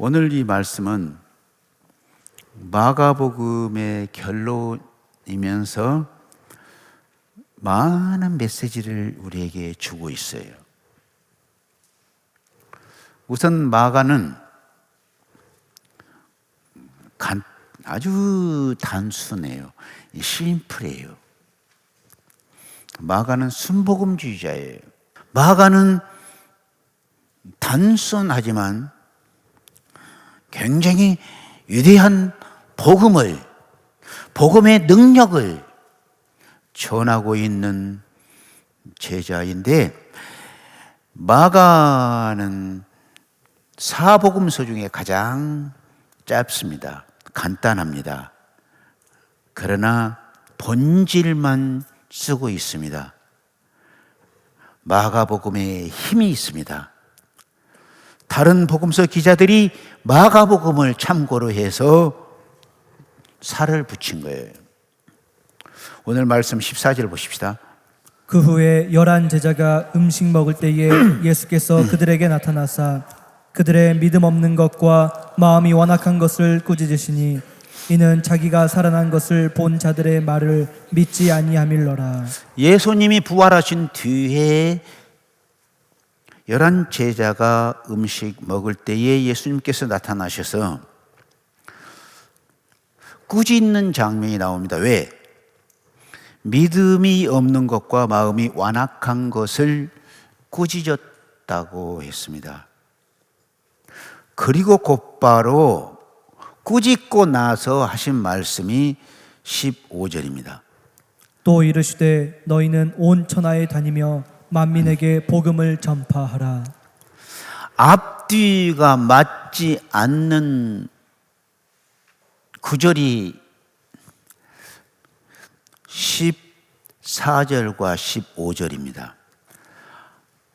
오늘 이 말씀은 마가복음의 결론이면서 많은 메시지를 우리에게 주고 있어요. 우선 마가는 아주 단순해요. 심플해요. 마가는 순복음주의자예요. 마가는 단순하지만 굉장히 위대한 복음의 능력을 전하고 있는 제자인데, 마가는 사복음서 중에 가장 짧습니다. 간단합니다. 그러나 본질만 쓰고 있습니다. 마가복음에 힘이 있습니다. 다른 복음서 기자들이 마가복음을 참고로 해서 살을 붙인 거예요. 오늘 말씀 14절 보십시다. 그 후에 11 제자가 음식 먹을 때에 예수께서 그들에게 나타나사 그들의 믿음 없는 것과 마음이 완악한 것을 꾸짖으시니 이는 자기가 살아난 것을 본 자들의 말을 믿지 아니함일러라. 예수님이 부활하신 뒤에 11 제자가 음식 먹을 때에 예수님께서 나타나셔서 꾸짖는 장면이 나옵니다. 왜? 믿음이 없는 것과 마음이 완악한 것을 꾸짖었다고 했습니다. 그리고 곧바로 꾸짖고 나서 하신 말씀이 15절입니다. 또 이르시되 너희는 온 천하에 다니며 만민에게 복음을 전파하라. 앞뒤가 맞지 않는 구절이 14절과 15절입니다.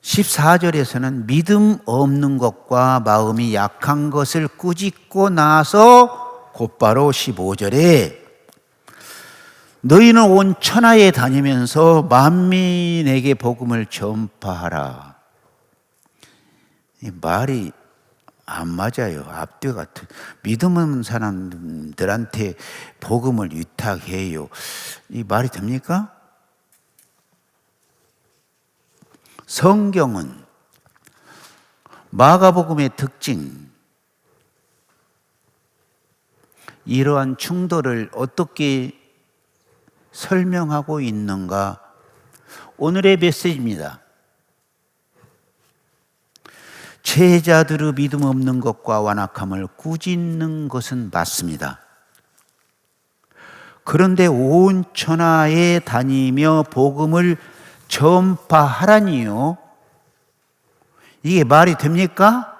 14절에서는 믿음 없는 것과 마음이 약한 것을 꾸짖고 나서 곧바로 15절에 너희는 온 천하에 다니면서 만민에게 복음을 전파하라. 이 말이 안 맞아요. 앞뒤 같은. 믿음 없는 사람들한테 복음을 위탁해요. 이 말이 됩니까? 성경은 마가복음의 특징, 이러한 충돌을 어떻게 설명하고 있는가? 오늘의 메시지입니다. 제자들의 믿음 없는 것과 완악함을 꾸짖는 것은 맞습니다. 그런데 온 천하에 다니며 복음을 전파하라니요? 이게 말이 됩니까?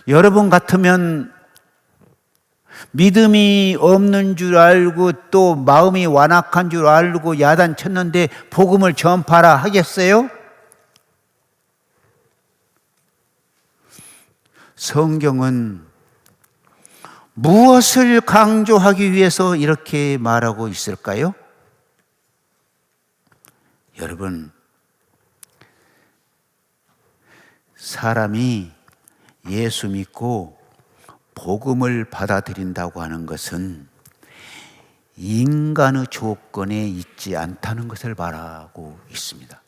여러분 같으면 믿음이 없는 줄 알고 또 마음이 완악한 줄 알고 야단 쳤는데 복음을 전파하라 하겠어요? 성경은 무엇을 강조하기 위해서 이렇게 말하고 있을까요? 여러분, 사람이 예수 믿고 복음을 받아들인다고 하는 것은 인간의 조건에 있지 않다는 것을 말하고 있습니다.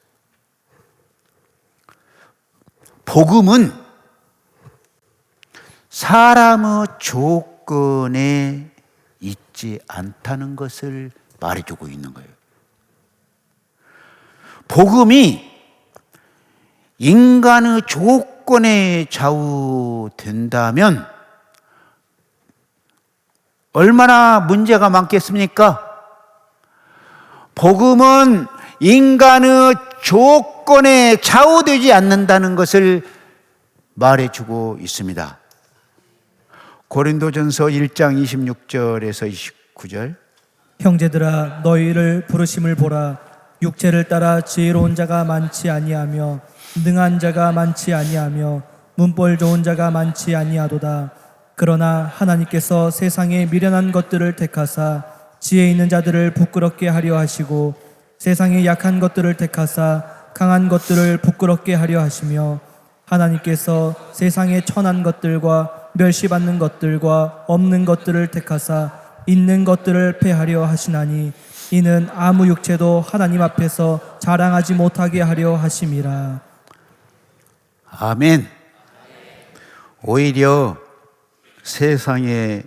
복음은 사람의 조건에 있지 않다는 것을 말해주고 있는 거예요. 복음이 인간의 조건에 좌우된다면 얼마나 문제가 많겠습니까? 복음은 인간의 조건에 좌우되지 않는다는 것을 말해주고 있습니다. 고린도전서 1장 26절에서 29절. 형제들아 너희를 부르심을 보라. 육체를 따라 지혜로운 자가 많지 아니하며 능한 자가 많지 아니하며 문벌 좋은 자가 많지 아니하도다. 그러나 하나님께서 세상에 미련한 것들을 택하사 지혜 있는 자들을 부끄럽게 하려 하시고 세상에 약한 것들을 택하사 강한 것들을 부끄럽게 하려 하시며 하나님께서 세상의 천한 것들과 멸시받는 것들과 없는 것들을 택하사 있는 것들을 패하려 하시나니 이는 아무 육체도 하나님 앞에서 자랑하지 못하게 하려 하심이라. 아멘. 오히려 세상에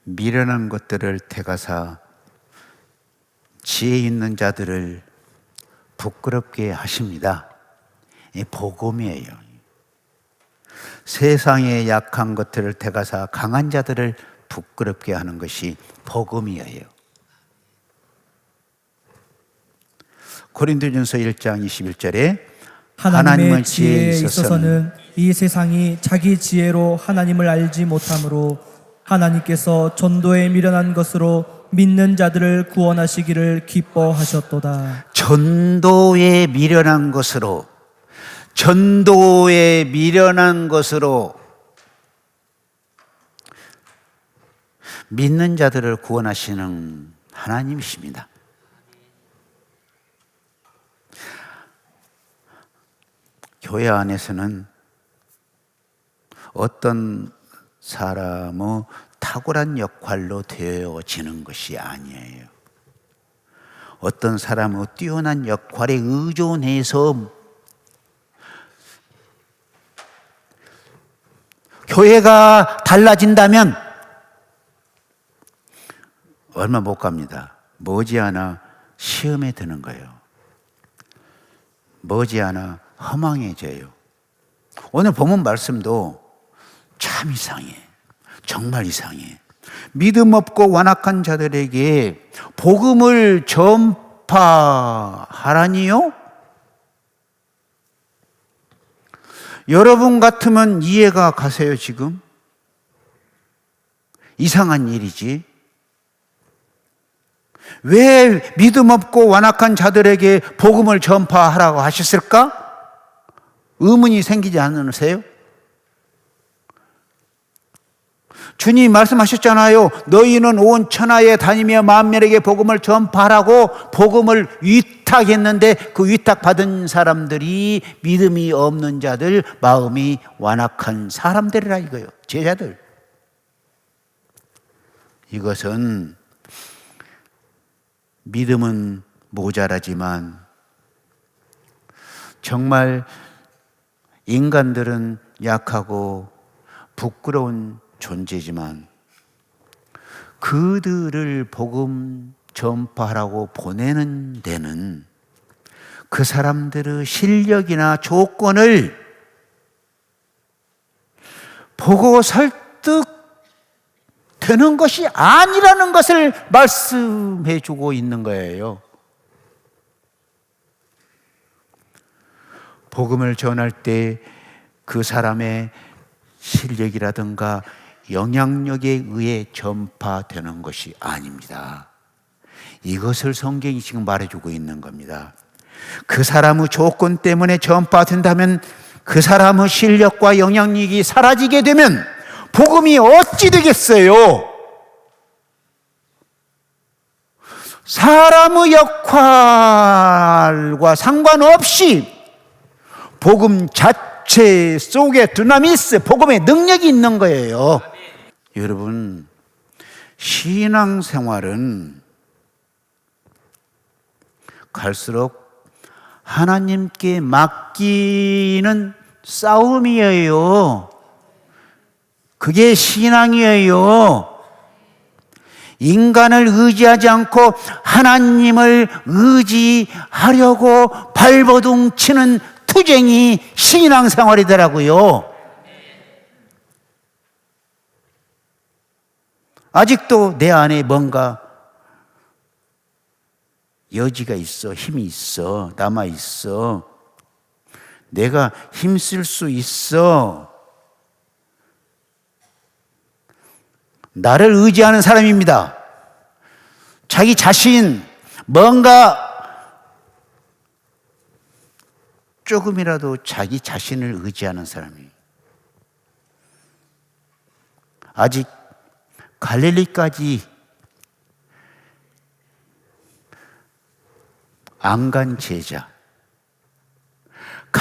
미련한 것들을 택하사 지혜 있는 자들을 부끄럽게 하십니다. 이 복음이에요. 세상에 약한 것들을 택하사 강한 자들을 부끄럽게 하는 것이 복음이에요. 고린도전서 1장 21절에 하나님의 지혜에 있어서는 이 세상이 자기 지혜로 하나님을 알지 못하므로 하나님께서 전도에 미련한 것으로 믿는 자들을 구원하시기를 기뻐하셨도다. 전도에 미련한 것으로, 전도에 미련한 것으로 믿는 자들을 구원하시는 하나님이십니다. 교회 안에서는 어떤 사람의 탁월한 역할로 되어지는 것이 아니에요. 어떤 사람의 뛰어난 역할에 의존해서 교회가 달라진다면 얼마 못 갑니다. 머지않아 시험에 드는 거예요. 머지않아 허망해져요. 오늘 본문 말씀도 참 이상해. 정말 이상해. 믿음 없고 완악한 자들에게 복음을 전파하라니요? 여러분 같으면 이해가 가세요, 지금? 이상한 일이지. 왜 믿음 없고 완악한 자들에게 복음을 전파하라고 하셨을까? 의문이 생기지 않으세요? 주님 말씀하셨잖아요. 너희는 온 천하에 다니며 만민에게 복음을 전파하라고 복음을 위탁했는데 그 위탁받은 사람들이 믿음이 없는 자들, 마음이 완악한 사람들이라 이거예요. 제자들. 이것은 믿음은 모자라지만 정말 인간들은 약하고 부끄러운 존재지만 그들을 복음 전파하라고 보내는 데는 그 사람들의 실력이나 조건을 보고 설득되는 것이 아니라는 것을 말씀해 주고 있는 거예요. 복음을 전할 때 그 사람의 실력이라든가 영향력에 의해 전파되는 것이 아닙니다. 이것을 성경이 지금 말해주고 있는 겁니다. 그 사람의 조건 때문에 전파된다면 그 사람의 실력과 영향력이 사라지게 되면 복음이 어찌 되겠어요? 사람의 역할과 상관없이 복음 자체 속에 두나미스, 복음의 능력이 있는 거예요. 여러분, 신앙생활은 갈수록 하나님께 맡기는 싸움이에요. 그게 신앙이에요. 인간을 의지하지 않고 하나님을 의지하려고 발버둥 치는 투쟁이 신앙생활이더라고요. 아직도 내 안에 뭔가 여지가 있어, 힘이 있어, 남아 있어. 내가 힘쓸 수 있어. 나를 의지하는 사람입니다. 자기 자신, 뭔가 조금이라도 자기 자신을 의지하는 사람이 아직 갈릴리까지 안 간 제자,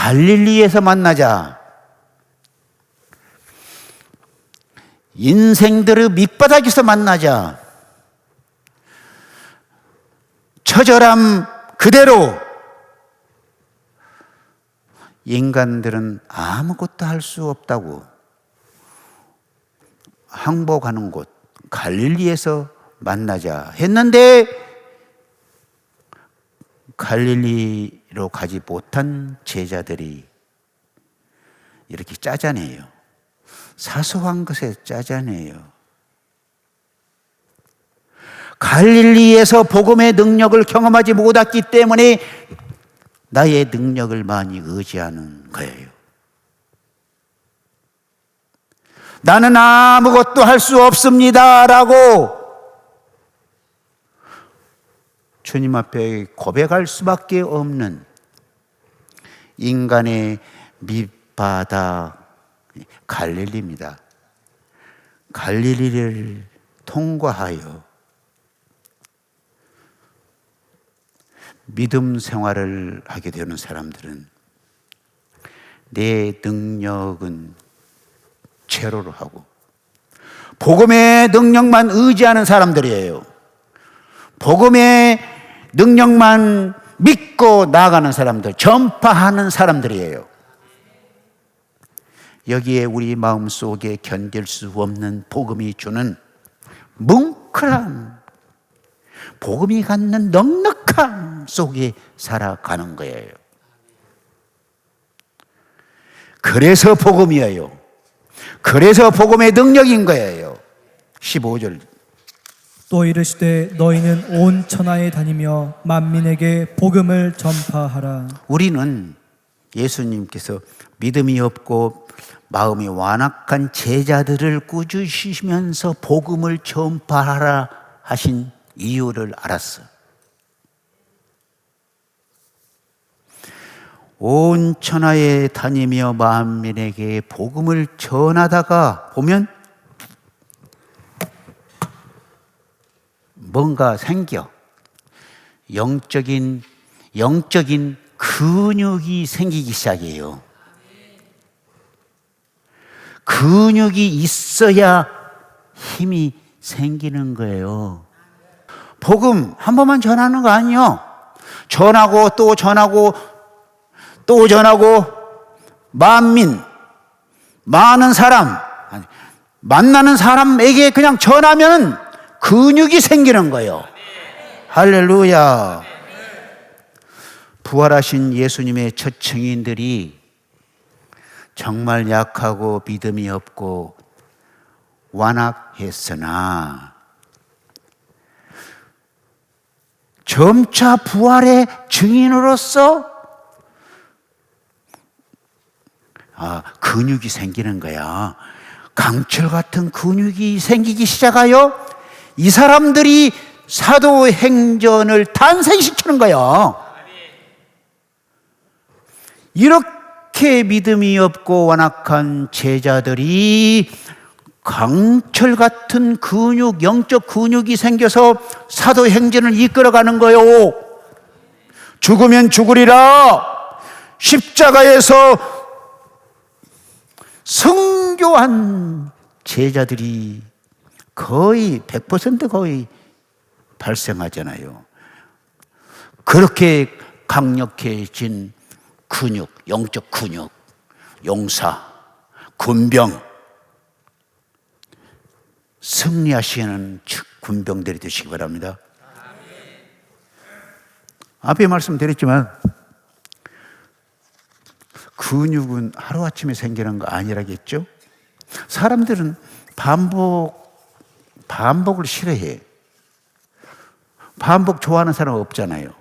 갈릴리에서 만나자. 인생들의 밑바닥에서 만나자. 처절함 그대로. 인간들은 아무것도 할 수 없다고 항복하는 곳 갈릴리에서 만나자 했는데 갈릴리로 가지 못한 제자들이 이렇게 짜자네요. 사소한 것에 짜자네요. 갈릴리에서 복음의 능력을 경험하지 못했기 때문에 나의 능력을 많이 의지하는 거예요. 나는 아무것도 할 수 없습니다 라고 주님 앞에 고백할 수밖에 없는 인간의 밑바닥 갈릴리입니다. 갈릴리를 통과하여 믿음 생활을 하게 되는 사람들은 내 능력은 제로로 하고 복음의 능력만 의지하는 사람들이에요. 복음의 능력만 믿고 나아가는 사람들, 전파하는 사람들이에요. 여기에 우리 마음속에 견딜 수 없는 복음이 주는 뭉클함, 복음이 갖는 넉넉함 속에 살아가는 거예요. 그래서 복음이에요. 그래서 복음의 능력인 거예요. 15절. 또 이르시되 너희는 온 천하에 다니며 만민에게 복음을 전파하라. 우리는 예수님께서 믿음이 없고 마음이 완악한 제자들을 꾸짖으시면서 복음을 전파하라 하신 이유를 알았어. 온 천하에 다니며 만민에게 복음을 전하다가 보면 뭔가 생겨. 영적인 근육이 생기기 시작해요. 근육이 있어야 힘이 생기는 거예요. 복음 한 번만 전하는 거 아니에요. 전하고 또 전하고 또 전하고 만민, 많은 사람, 만나는 사람에게 그냥 전하면 근육이 생기는 거예요. 할렐루야. 부활하신 예수님의 첫 증인들이 정말 약하고 믿음이 없고 완악했으나 점차 부활의 증인으로서 근육이 생기는 거야. 강철 같은 근육이 생기기 시작하여 이 사람들이 사도행전을 탄생시키는 거야. 이렇게 믿음이 없고 완악한 제자들이 강철 같은 근육, 영적 근육이 생겨서 사도행전을 이끌어가는 거요. 죽으면 죽으리라. 십자가에서 성교한 제자들이 거의 100% 거의 발생하잖아요. 그렇게 강력해진 근육, 영적 근육, 용사, 군병, 승리하시는 군병들이 되시기 바랍니다. 앞에 말씀드렸지만 근육은 하루아침에 생기는 거 아니라겠죠? 사람들은 반복을 싫어해. 반복 좋아하는 사람 없잖아요.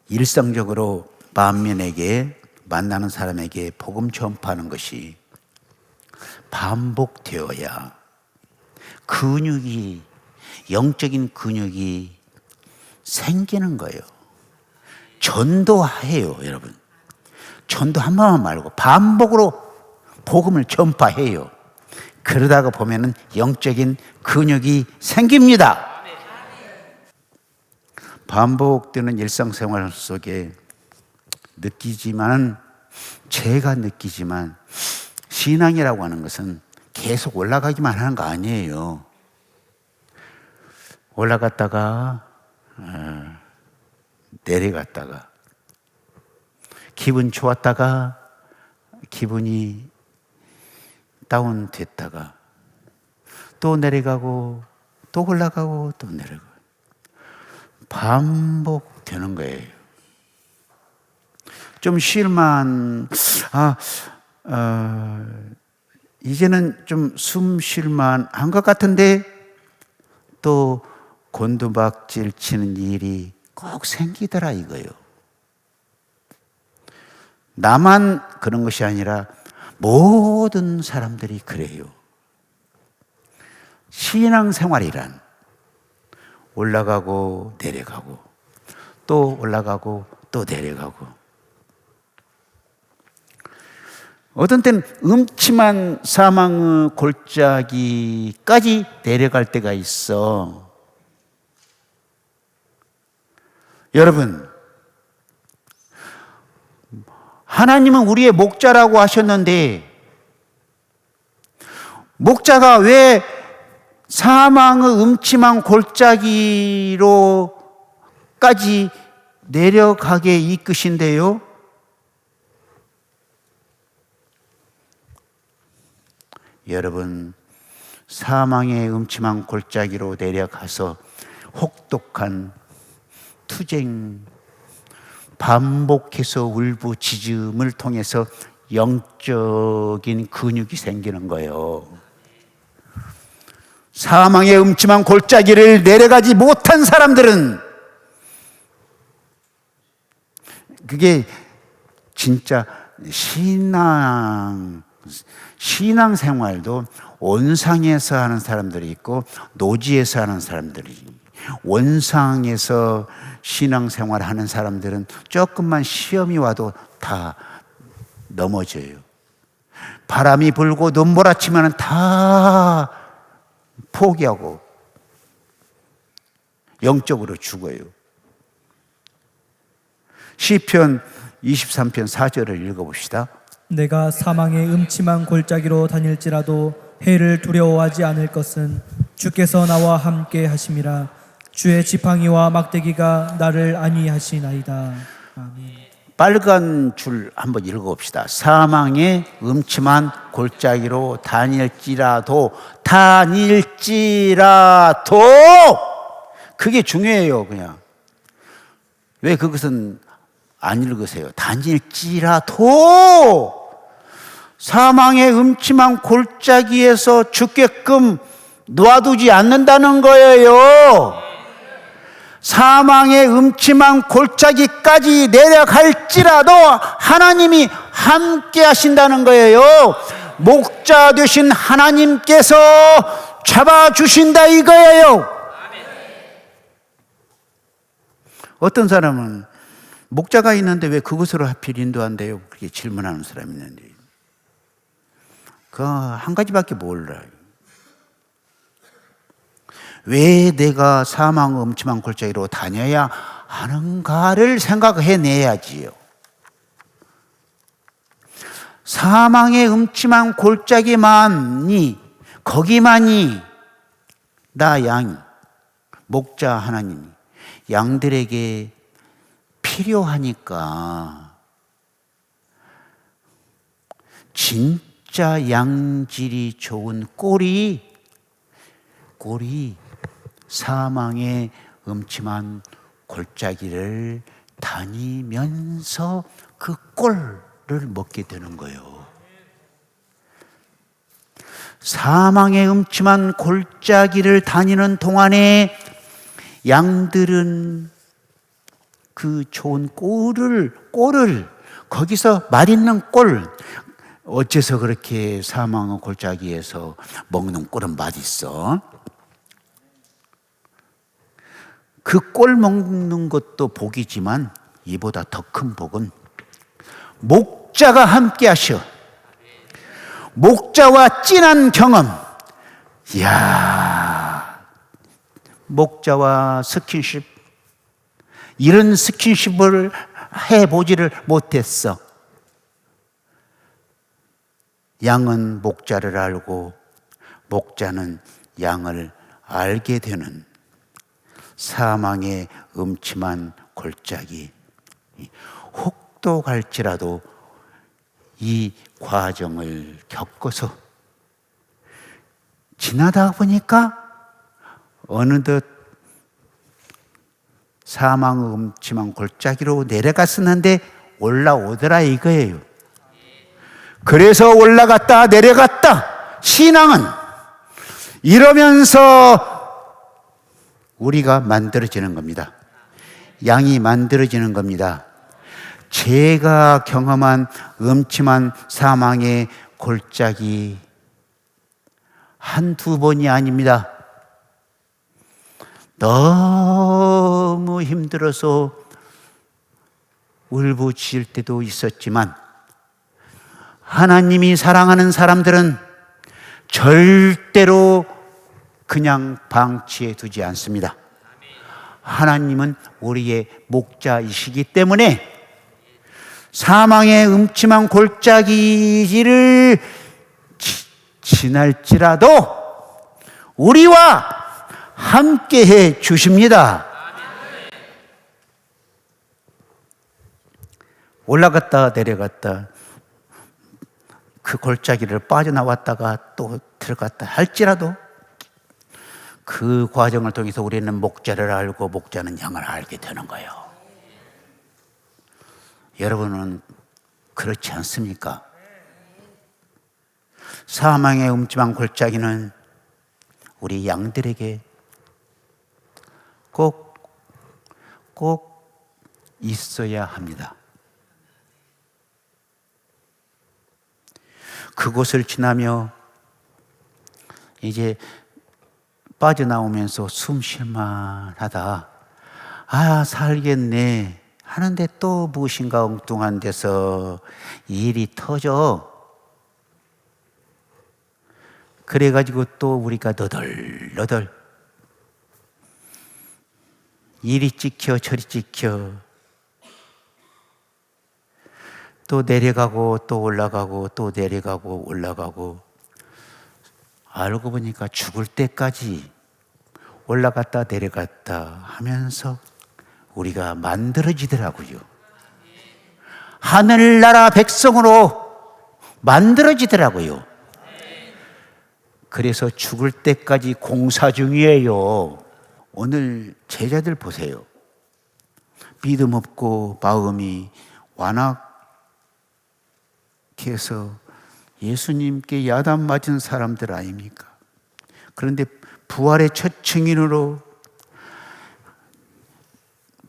일상적으로 만민에게 만나는 사람에게 복음 전파하는 것이 반복되어야 근육이, 영적인 근육이 생기는 거예요. 전도해요, 여러분. 전도 한 번만 말고 반복으로 복음을 전파해요. 그러다가 보면은 영적인 근육이 생깁니다. 반복되는 일상생활 속에 느끼지만, 제가 느끼지만 신앙이라고 하는 것은 계속 올라가기만 하는 거 아니에요. 올라갔다가 내려갔다가, 기분 좋았다가 기분이 다운됐다가, 또 내려가고 또 올라가고 또 내려가고, 반복되는 거예요. 좀 쉴만, 이제는 좀 숨 쉴만 한 것 같은데 또 곤두박질 치는 일이 꼭 생기더라 이거예요. 나만 그런 것이 아니라 모든 사람들이 그래요. 신앙생활이란 올라가고 내려가고, 또 올라가고 또 내려가고, 어떤 때는 음침한 사망의 골짜기까지 내려갈 때가 있어. 여러분, 하나님은 우리의 목자라고 하셨는데, 목자가 왜 사망의 음침한 골짜기로까지 내려가게 이끄신대요? 여러분, 사망의 음침한 골짜기로 내려가서 혹독한 투쟁, 반복해서 울부짖음을 통해서 영적인 근육이 생기는 거예요. 사망의 음침한 골짜기를 내려가지 못한 사람들은, 그게 진짜 신앙생활도 원상에서 하는 사람들이 있고 노지에서 하는 사람들이, 원상에서 신앙생활 하는 사람들은 조금만 시험이 와도 다 넘어져요. 바람이 불고 눈몰아치면 다 포기하고 영적으로 죽어요. 시편 23편 4절을 읽어봅시다. 내가 사망의 음침한 골짜기로 다닐지라도 해를 두려워하지 않을 것은 주께서 나와 함께 하심이라. 주의 지팡이와 막대기가 나를 안위하시나이다. 아멘. 빨간 줄 한번 읽어봅시다. 사망의 음침한 골짜기로 다닐지라도, 그게 중요해요. 그냥 왜 그것은 안 읽으세요? 다닐지라도 사망의 음침한 골짜기에서 죽게끔 놔두지 않는다는 거예요. 사망의 음침한 골짜기까지 내려갈지라도 하나님이 함께 하신다는 거예요. 목자 되신 하나님께서 잡아주신다 이거예요. 어떤 사람은 목자가 있는데 왜 그것으로 하필 인도한대요? 그렇게 질문하는 사람이 있는데, 그 한 가지밖에 몰라요. 왜 내가 사망의 음침한 골짜기로 다녀야 하는가를 생각해내야지요. 사망의 음침한 골짜기만이, 거기만이 나 양, 목자 하나님이 양들에게 필요하니까, 진짜 양질이 좋은 꼴이 사망의 음침한 골짜기를 다니면서 그 꼴을 먹게 되는 거예요. 사망의 음침한 골짜기를 다니는 동안에 양들은 그 좋은 꼴을 거기서 맛있는 꼴, 어째서 그렇게 사망의 골짜기에서 먹는 꼴은 맛있어? 그 꼴 먹는 것도 복이지만 이보다 더 큰 복은 목자가 함께 하셔. 목자와 진한 경험. 이야, 목자와 스킨십, 이런 스킨십을 해보지를 못했어. 양은 목자를 알고 목자는 양을 알게 되는 사망의 음침한 골짜기. 혹도 갈지라도 이 과정을 겪어서 지나다 보니까 어느덧 사망의 음침한 골짜기로 내려갔었는데 올라오더라 이거예요. 그래서 올라갔다 내려갔다. 신앙은 이러면서 우리가 만들어지는 겁니다. 양이 만들어지는 겁니다. 제가 경험한 음침한 사망의 골짜기 한두 번이 아닙니다. 너무 힘들어서 울부짖을 때도 있었지만 하나님이 사랑하는 사람들은 절대로 그냥 방치해 두지 않습니다. 하나님은 우리의 목자이시기 때문에 사망의 음침한 골짜기를 지날지라도 우리와 함께 해 주십니다. 올라갔다 내려갔다 그 골짜기를 빠져나왔다가 또 들어갔다 할지라도 그 과정을 통해서 우리는 목자를 알고 목자는 양을 알게 되는 거예요. 여러분은 그렇지 않습니까? 사망의 음침한 골짜기는 우리 양들에게 꼭 있어야 합니다. 그곳을 지나며 이제 빠져나오면서 숨 쉴만하다. 아, 살겠네. 하는데 또 무엇인가 엉뚱한 데서 일이 터져. 그래가지고 또 우리가 너덜너덜 이리 찍혀 저리 찍혀 또 내려가고 또 올라가고 또 내려가고 올라가고 알고 보니까 죽을 때까지 올라갔다 내려갔다 하면서 우리가 만들어지더라고요. 하늘나라 백성으로 만들어지더라고요. 그래서 죽을 때까지 공사 중이에요. 오늘 제자들 보세요. 믿음 없고 마음이 완악해서 예수님께 야단 맞은 사람들 아닙니까? 그런데 부활의 첫 증인으로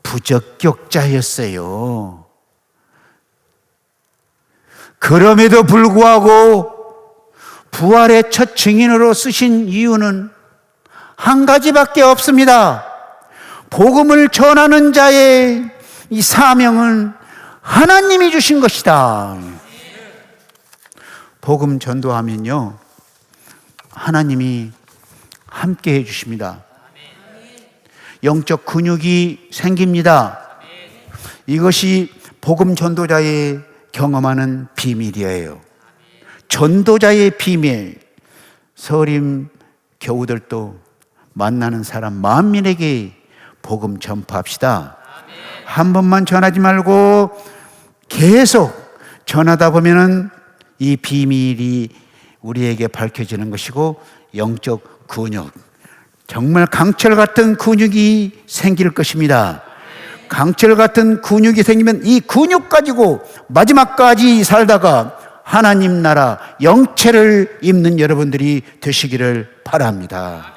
부적격자였어요. 그럼에도 불구하고 부활의 첫 증인으로 쓰신 이유는 한 가지밖에 없습니다. 복음을 전하는 자의 이 사명은 하나님이 주신 것이다. 복음 전도하면요, 하나님이 함께 해주십니다. 영적 근육이 생깁니다. 이것이 복음 전도자의 경험하는 비밀이에요. 전도자의 비밀. 서림 교우들도 만나는 사람 만민에게 복음 전파합시다. 한 번만 전하지 말고 계속 전하다 보면은 이 비밀이 우리에게 밝혀지는 것이고 영적 근육, 정말 강철 같은 근육이 생길 것입니다. 강철 같은 근육이 생기면 이 근육 가지고 마지막까지 살다가 하나님 나라 영체를 입는 여러분들이 되시기를 바랍니다.